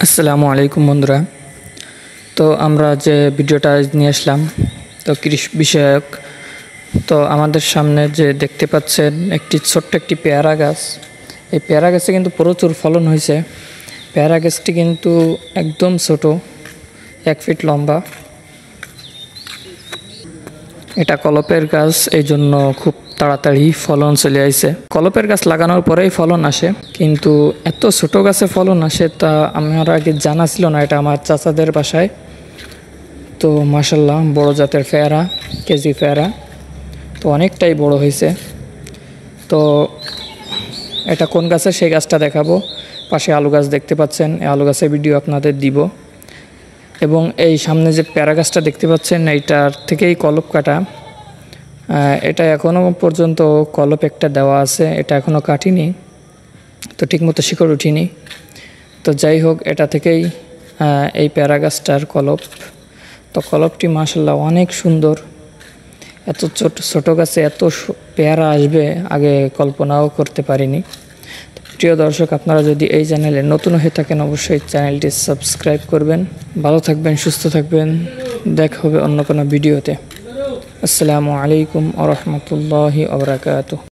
আসসালামু আলাইকুম বন্ধুরা। তো আমরা যে ভিডিওটা নিয়ে আসলাম তো কৃষি বিষয়ক। তো আমাদের সামনে যে দেখতে পাচ্ছেন একটি ছোট্ট একটি পেয়ারা গাছ। এই পেয়ারা গাছে কিন্তু প্রচুর ফলন হয়েছে। পেয়ারা গাছটি কিন্তু একদম ছোট, 1 ফিট লম্বা। এটা কলপের গাছ, এই জন্য খুব তাড়াতাড়ি ফলন চলে আসে। কলপের গাছ লাগানোর পরেই ফলন আসে, কিন্তু এত ছোট গাছে ফলন আসে তা আমার আগে জানা ছিল না। এটা আমার চাচাদের বাসায়। তো মাশাল্লাহ বড় জাতের পেয়ারা, কেজি পেয়ারা, তো অনেকটাই বড় হয়েছে। তো এটা কোন গাছে সেই গাছটা দেখাবো। পাশে আলু গাছ দেখতে পাচ্ছেন, এই আলু গাছের ভিডিও আপনাদের দিব। এবং এই সামনে যে পেয়ারা গাছটা দেখতে পাচ্ছেন, এইটার থেকেই কলপ কাটা। এটা এখনও পর্যন্ত কলপ একটা দেওয়া আছে, এটা এখনও কাটিনি, তো ঠিকমতো শিকড় উঠিনি। তো যাই হোক, এটা থেকেই এই পেয়ারা গাছটার কলপ। তো কলপটি মাশাল্লাহ অনেক সুন্দর। এত ছোটো গাছে এত পেয়ারা আসবে আগে কল্পনাও করতে পারিনি। প্রিয় দর্শক, আপনারা যদি এই চ্যানেলে নতুন হয়ে থাকেন অবশ্যই চ্যানেলটি সাবস্ক্রাইব করবেন। ভালো থাকবেন, সুস্থ থাকবেন। দেখা হবে অন্য কোনো ভিডিওতে। আসসালামু আলাইকুম ওয়া রাহমাতুল্লাহি ওয়া বারাকাতুহু।